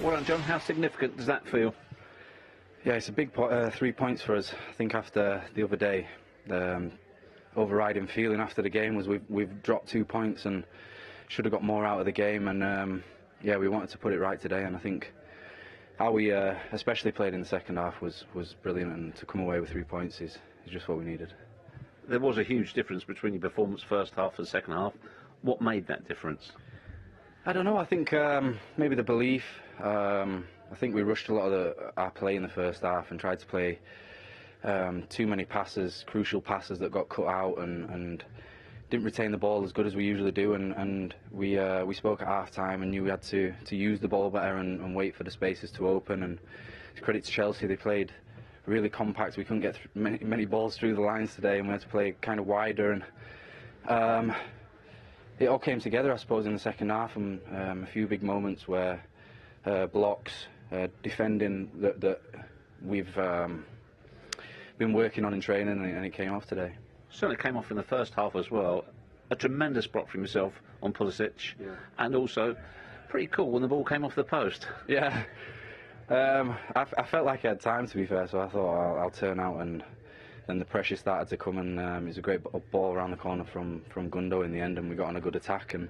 Well done, John. How significant does that feel? Yeah, it's a big 3 points for us. I think after the other day, the overriding feeling after the game was we've dropped 2 points and should have got more out of the game. And yeah, we wanted to put it right today. And I think how we especially played in the second half was brilliant. And to come away with 3 points is just what we needed. There was a huge difference between your performance first half and second half. What made that difference? I don't know. I think maybe the belief. I think we rushed a lot of our play in the first half and tried to play too many passes, crucial passes that got cut out, and didn't retain the ball as good as we usually do. And we spoke at half time and knew we had to use the ball better and wait for the spaces to open. And credit to Chelsea, they played really compact. We couldn't get many balls through the lines today, and we had to play kind of wider. And it all came together, I suppose, in the second half, and a few big moments where blocks, defending that we've been working on in training, and it came off today. Certainly came off in the first half as well. A tremendous block from himself on Pulisic, yeah. And also pretty cool when the ball came off the post. Yeah, I felt like I had time, to be fair, so I thought I'll turn out, and then the pressure started to come, and it was a great ball around the corner from Gundo in the end, and we got on a good attack. And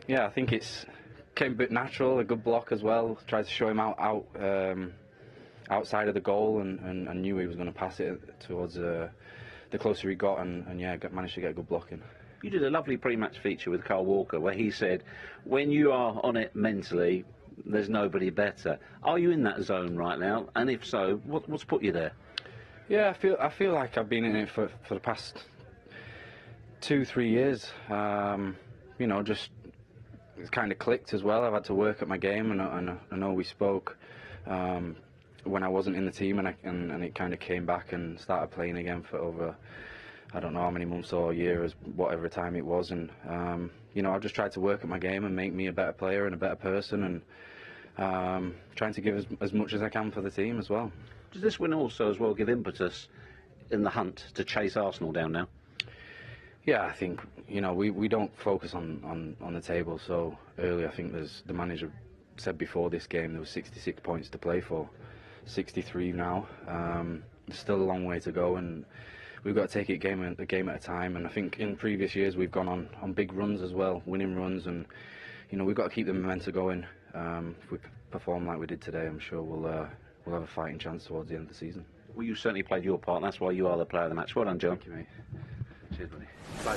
yeah, I think it's came a bit natural, a good block as well. Tried to show him outside of the goal, and I knew he was going to pass it towards the closer he got, and yeah, managed to get a good block in. You did a lovely pre-match feature with Carl Walker where he said, when you are on it mentally, there's nobody better. Are you in that zone right now? And if so, what's put you there? Yeah, I feel like I've been in it for the past 2-3 years. You know, just it's kind of clicked as well. I've had to work at my game, and I know we spoke when I wasn't in the team, and it kind of came back and started playing again for over, I don't know how many months or years, whatever time it was. And you know, I've just tried to work at my game and make me a better player and a better person, and trying to give as much as I can for the team as well. Does this win also as well give impetus in the hunt to chase Arsenal down now? Yeah, I think, you know, we don't focus on the table so early. I think the manager said before this game there was 66 points to play for, 63 now. There's still a long way to go, and we've got to take it game at a time. And I think in previous years we've gone on big runs as well, winning runs, and you know, we've got to keep the momentum going. If we perform like we did today, I'm sure we'll have a fighting chance towards the end of the season. Well, you certainly played your part, and that's why you are the player of the match. Well done, John. Thank you, mate. Cheers, buddy.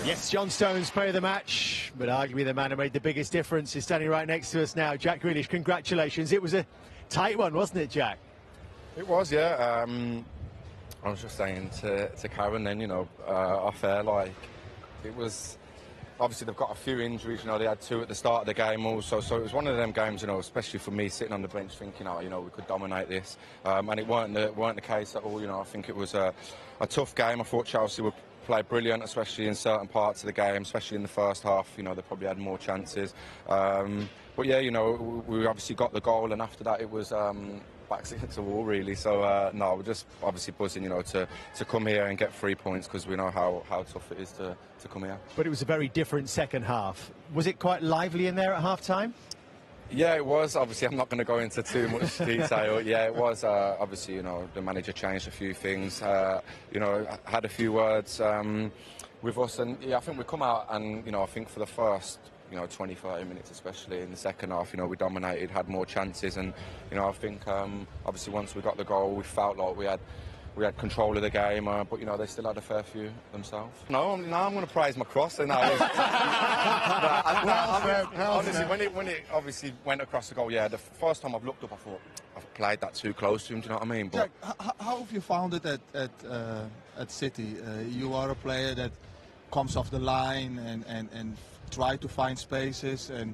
Yes, John Stones, player of the match, but arguably the man who made the biggest difference is standing right next to us now. Jack Grealish, congratulations. It was a tight one, wasn't it, Jack? It was, yeah. I was just saying to Karen then, you know, off air, like, it was... Obviously, they've got a few injuries, you know, they had 2 at the start of the game also, so it was one of them games, you know, especially for me sitting on the bench thinking, oh, you know, we could dominate this, and it weren't the case at all, you know. I think it was a tough game. I thought Chelsea would play brilliant, especially in certain parts of the game, especially in the first half, you know, they probably had more chances. But yeah, you know, we obviously got the goal, and after that it was backs against the wall, really. So no, we're just obviously buzzing, you know, to come here and get 3 points, because we know how tough it is to come here. But it was a very different second half. Was it quite lively in there at half time? Yeah, it was. Obviously, I'm not going to go into too much detail. Yeah, it was. Obviously, you know, the manager changed a few things. You know, had a few words with us, and yeah, I think we come out and, you know, I think for the first, you know, 20-30 minutes, especially in the second half, you know, we dominated, had more chances, and you know, I think obviously once we got the goal, we felt like we had control of the game, but you know, they still had a fair few themselves. No, I'm going to praise my cross. And honestly, when it obviously went across the goal, yeah, the first time I've looked up, I thought I've played that too close to him. Do you know what I mean? But Jack, how have you found it at City? You are a player that comes off the line and try to find spaces, and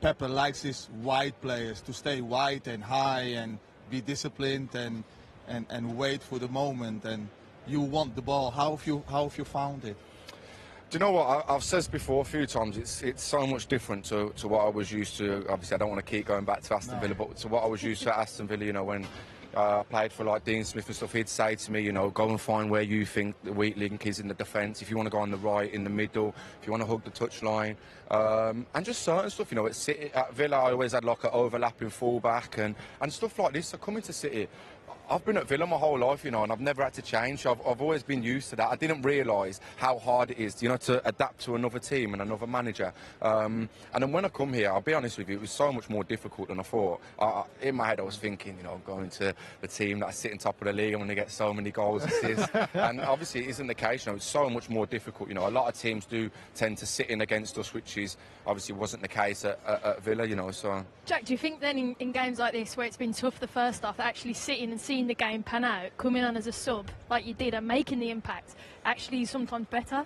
Pepper likes his wide players to stay wide and high and be disciplined and wait for the moment, and you want the ball. How have you found it? Do you know what? I've said this before a few times. It's so much different to what I was used to. Obviously, I don't want to keep going back to Aston Villa, but to what I was used to at Aston Villa. You know, when played for like Dean Smith and stuff, he'd say to me, you know, go and find where you think the weak link is in the defence. If you want to go on the right, in the middle, if you want to hug the touchline, and just certain stuff. You know, at City, at Villa, I always had like an overlapping fullback and stuff like this. So coming to City, I've been at Villa my whole life, you know, and I've never had to change. I've always been used to that. I didn't realise how hard it is, you know, to adapt to another team and another manager. And then when I come here, I'll be honest with you, it was so much more difficult than I thought. In my head, I was thinking, you know, I'm going to the team that I sit in top of the league, I'm going to get so many goals, assists. And obviously, it isn't the case. You know, it's so much more difficult. You know, a lot of teams do tend to sit in against us, which is obviously wasn't the case at Villa. You know, so. Jack, do you think then in games like this, where it's been tough the first half, actually sitting and seeing the game pan out, coming on as a sub like you did and making the impact, actually sometimes better?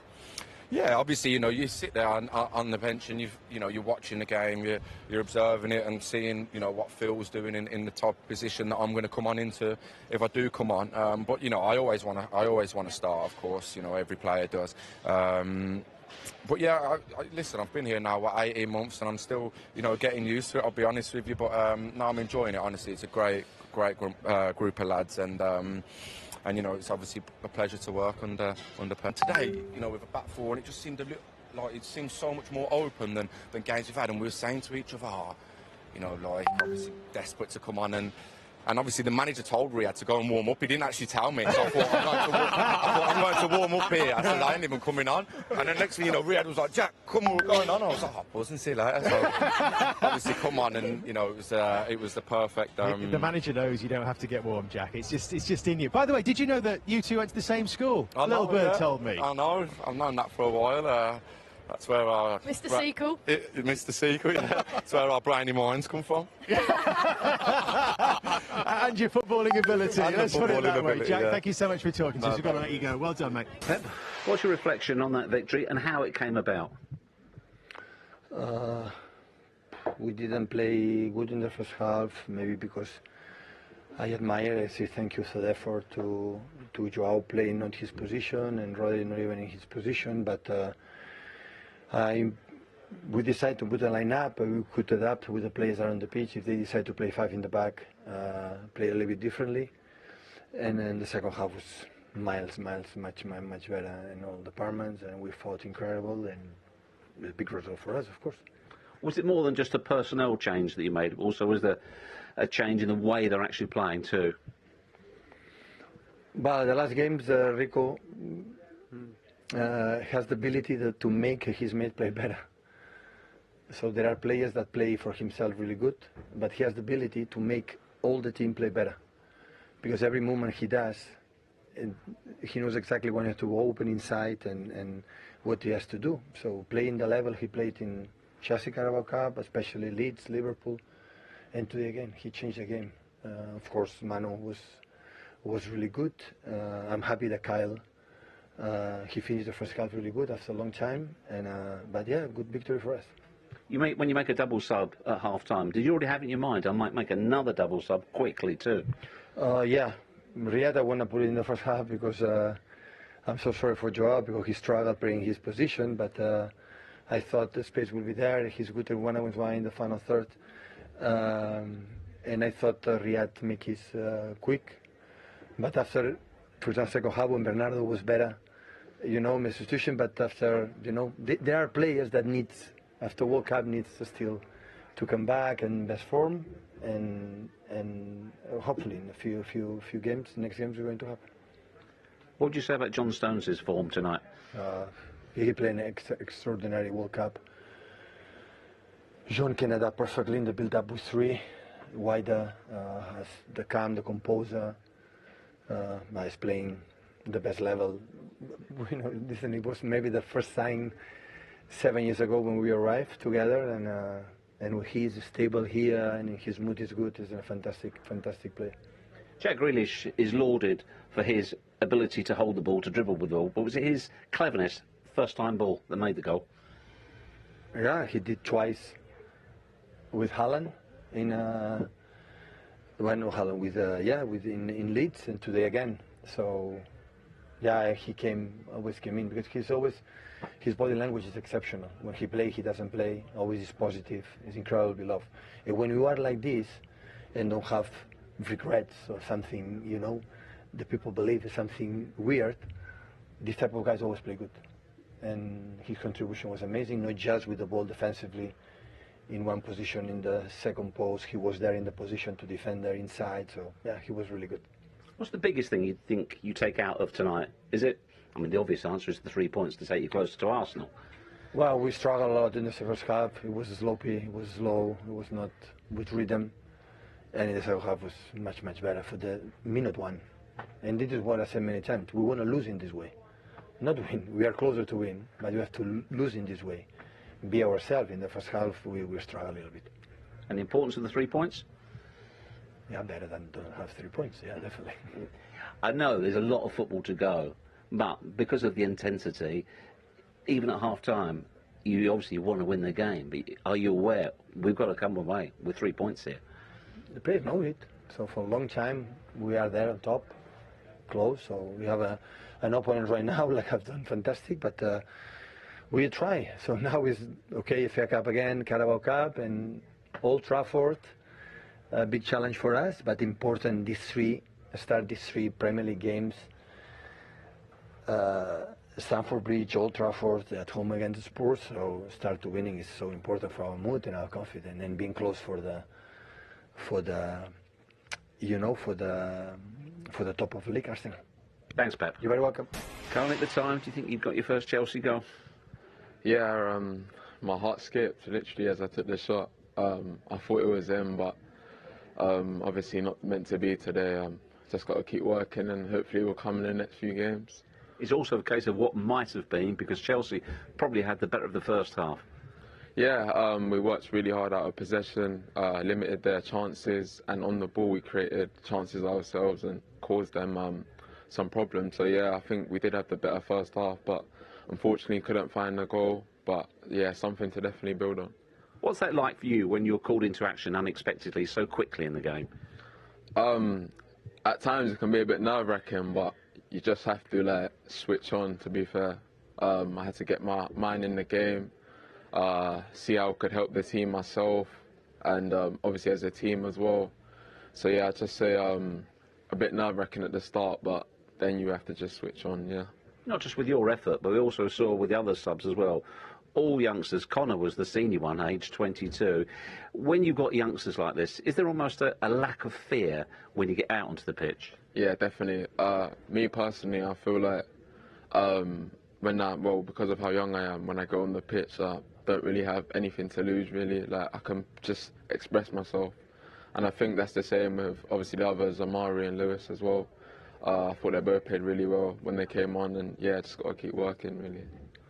Yeah, obviously, you know, you sit there on the bench and you're watching the game, you're observing it and seeing, you know, what Phil's doing in the top position that I'm going to come on into if I do come on. But you know, I always want to start, of course. You know, every player does. But yeah, listen, I've been here now, 18 months, and I'm still, you know, getting used to it. I'll be honest with you, but no, I'm enjoying it. Honestly, it's a great group of lads, and you know, it's obviously a pleasure to work under Penn. Today, you know, with a back four, and it just seemed a little like it seemed so much more open than games we've had, and we were saying to each other, you know, like obviously desperate to come on and obviously the manager told Riyad to go and warm up. He didn't actually tell me, so I thought I'm going to warm up here. I said I ain't even coming on. And then next thing you know, Riyad was like, Jack, come on, we're going on. I was like, buzz and see you later. So obviously come on, and you know, it was the perfect. The manager knows you don't have to get warm, Jack. It's just in you. By the way, did you know that you two went to the same school? Little Bird told me. I know. I've known that for a while. That's where our... Mr. Sequel? Mr. Sequel, yeah. That's where our brainy minds come from. And your footballing ability. Let's put it that way. Jack, yeah. Thank you so much for talking to us. We've got to let you go. Well done, mate. Pep, what's your reflection on that victory and how it came about? We didn't play good in the first half, maybe because I say thank you for the effort to Joao playing not his position and Rodri not even in his position, but we decided to put a line-up. We could adapt with the players around the pitch. If they decide to play five in the back, play a little bit differently. And then the second half was much better in all departments, and we fought incredible, and it was a big result for us, of course. Was it more than just a personnel change that you made? Also, was there a change in the way they're actually playing too? But the last games, Rico has the ability to make his mate play better. So there are players that play for himself really good, but he has the ability to make all the team play better. Because every movement he does, he knows exactly when he has to open inside and what he has to do. So playing the level he played in Chelsea Carabao Cup, especially Leeds, Liverpool, and today again, he changed the game. Of course, Mano was really good. I'm happy that Kyle, he finished the first half really good after a long time. But yeah, good victory for us. When you make a double sub at half-time, did you already have it in your mind, I might make another double sub quickly too? Yeah, Riyad I want to put it in the first half because I'm so sorry for Joao because he struggled playing his position, but I thought the space would be there. He's good at 1-on-1 in the final third. And I thought Riyad make his quick. But after, for example, second half when Bernardo was better, you know, my substitution, but after, you know, there are players that after World Cup needs still to come back and best form, and hopefully in a few games, next games are going to happen. What would you say about John Stones' form tonight? He played an extraordinary World Cup. John can adapt perfectly in the build-up with three, wider, has the calm, the composure, is playing the best level. You know, listen, it was maybe the first time 7 years ago when we arrived together, and he's stable here, and his mood is good. He's a fantastic player. Jack Grealish is lauded for his ability to hold the ball, to dribble with the ball, but was it his cleverness, first-time ball, that made the goal? Yeah, he did twice with Haaland in in Leeds, and today again. So yeah, he always came in because his body language is exceptional. When he plays, he doesn't play. Always is positive. He's incredibly beloved. And when you are like this and don't have regrets or something, the people believe is something weird, this type of guys always play good. And his contribution was amazing, not just with the ball defensively in one position in the second post. He was there in the position to defend there inside. So, yeah, he was really good. What's the biggest thing you think you take out of tonight? Is it, the obvious answer is the 3 points to take you closer to Arsenal. Well, we struggled a lot in the first half. It was sloppy, it was slow, it was not with rhythm. And in the second half was much, much better for the minute one. And this is what I said many times. We want to lose in this way. Not win. We are closer to win, but we have to lose in this way. Be ourselves. In the first half, we struggle a little bit. And the importance of the 3 points? Yeah, better than don't have 3 points. Yeah, definitely. I know there's a lot of football to go, but because of the intensity, even at half-time, you obviously want to win the game. But are you aware we've got to come away with 3 points here? The players know it. So for a long time, we are there on top, close. So we have an opponent right now, like I've done fantastic, but we try. So now is okay, FA Cup again, Carabao Cup, and Old Trafford. A big challenge for us, but important. Start these three Premier League games. Stamford Bridge, Old Trafford, at home against Spurs. So start to winning is so important for our mood and our confidence, and being close for the top of the league, Arsenal. Thanks, Pep. You're very welcome. Currently at the time, do you think you've got your first Chelsea goal? Yeah, my heart skipped literally as I took the shot. I thought it was him, but obviously not meant to be today. Just got to keep working, and hopefully we'll come in the next few games. It's also a case of what might have been, because Chelsea probably had the better of the first half. Yeah, we worked really hard out of possession, limited their chances, and on the ball we created chances ourselves and caused them some problems. So yeah, I think we did have the better first half, but unfortunately couldn't find the goal. But yeah, something to definitely build on. What's that like for you when you're called into action unexpectedly so quickly in the game? At times it can be a bit nerve-wracking, but you just have to switch on, to be fair. I had to get my mind in the game, see how I could help the team myself, and obviously as a team as well. So yeah, I'd just say a bit nerve-wracking at the start, but then you have to just switch on, yeah. Not just with your effort, but we also saw with the other subs as well. All youngsters. Connor was the senior one, aged 22. When you've got youngsters like this, is there almost a lack of fear when you get out onto the pitch? Yeah, definitely. Me personally, I feel like because of how young I am, when I go on the pitch, I don't really have anything to lose, really. I can just express myself. And I think that's the same with, obviously, the others, Amari and Lewis as well. I thought they both played really well when they came on, and yeah, just got to keep working, really.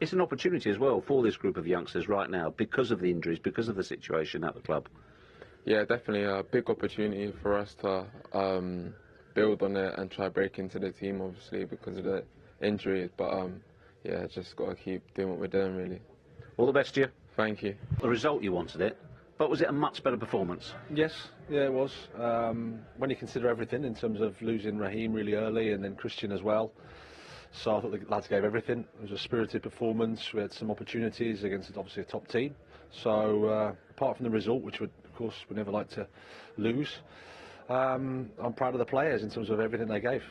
It's an opportunity as well for this group of youngsters right now, because of the injuries, because of the situation at the club. Yeah, definitely a big opportunity for us to build on it and try break into the team, obviously, because of the injuries. But yeah, just got to keep doing what we're doing, really. All the best to you. Thank you. The result, you wanted it, but was it a much better performance? Yes, yeah, it was. When you consider everything in terms of losing Raheem really early and then Christian as well. So I thought the lads gave everything. It was a spirited performance. We had some opportunities against obviously a top team. So apart from the result, which of course we never like to lose, I'm proud of the players in terms of everything they gave.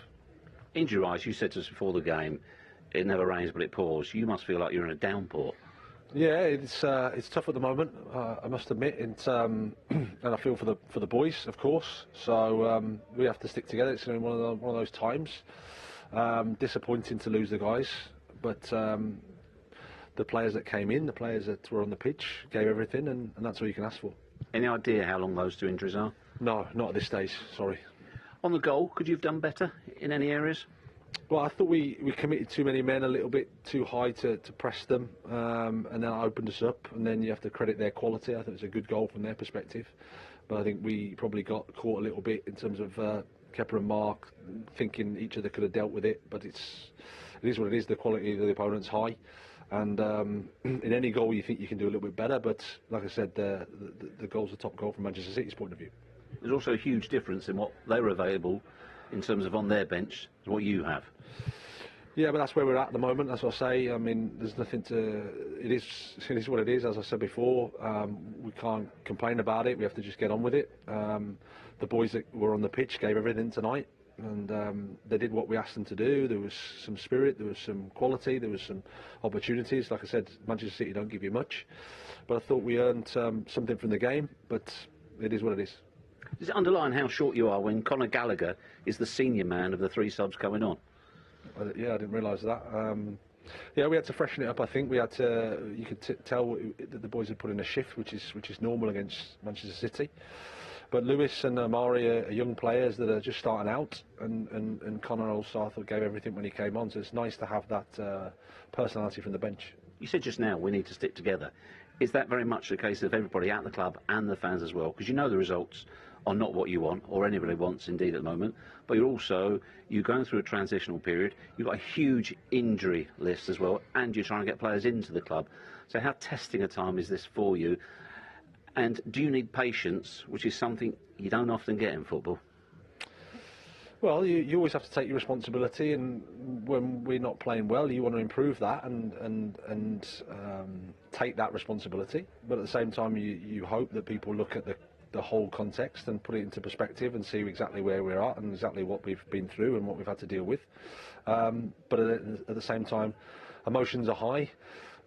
Injury-wise, you said to us before the game, it never rains but it pours. You must feel like you're in a downpour. Yeah, it's tough at the moment. I must admit, and I feel for the boys, of course. So we have to stick together. It's one of those times. Disappointing to lose the guys, but the players that came in, the players that were on the pitch, gave everything, and that's all you can ask for. Any idea how long those two injuries are? No, not at this stage, sorry. On the goal, could you have done better in any areas? Well, I thought we committed too many men a little bit too high to press them, and then it opened us up, and then you have to credit their quality. I think it's a good goal from their perspective, but I think we probably got caught a little bit in terms of Kepa and Mark thinking each other could have dealt with it, but it is what it is. The quality of the opponent's high, and in any goal you think you can do a little bit better, but like I said, the goal's the top goal from Manchester City's point of view. There's also a huge difference in what they were available in terms of on their bench to what you have. Yeah, but that's where we're at the moment. As I say, I mean, there's nothing to. It is what it is. As I said before, we can't complain about it. We have to just get on with it. The boys that were on the pitch gave everything tonight, and they did what we asked them to do. There was some spirit, there was some quality, there was some opportunities. Like I said, Manchester City don't give you much, but I thought we earned something from the game. But it is what it is. Does it underline how short you are when Conor Gallagher is the senior man of the 3 subs coming on? Yeah, I didn't realise that. Yeah, we had to freshen it up. I think we had to. You could tell that the boys had put in a shift, which is normal against Manchester City. But Lewis and Amari are young players that are just starting out, and Conor also I thought gave everything when he came on. So it's nice to have that personality from the bench. You said just now we need to stick together. Is that very much the case of everybody at the club and the fans as well? Because you know the results are not what you want, or anybody wants indeed at the moment, but you're going through a transitional period, you've got a huge injury list as well, and you're trying to get players into the club. So how testing a time is this for you? And do you need patience, which is something you don't often get in football? Well, you always have to take your responsibility, and when we're not playing well, you want to improve that and take that responsibility. But at the same time, you hope that people look at the whole context and put it into perspective and see exactly where we're at and exactly what we've been through and what we've had to deal with. But at the same time, emotions are high.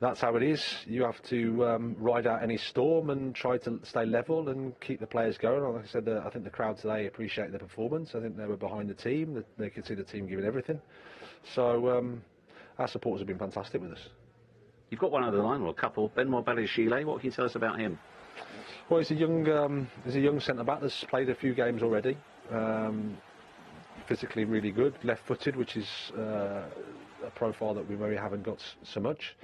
That's how it is. You have to ride out any storm and try to stay level and keep the players going. Like I said, I think the crowd today appreciated the performance. I think they were behind the team. They could see the team giving everything. So our supporters have been fantastic with us. You've got one over the line, or a couple. Benoit Badiashile, what can you tell us about him? Well, he's a young centre-back that's played a few games already. Physically really good, left-footed, which is a profile that we maybe haven't got so much.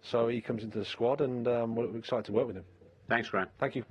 So he comes into the squad, and we're excited to work with him. Thanks, Grant. Thank you.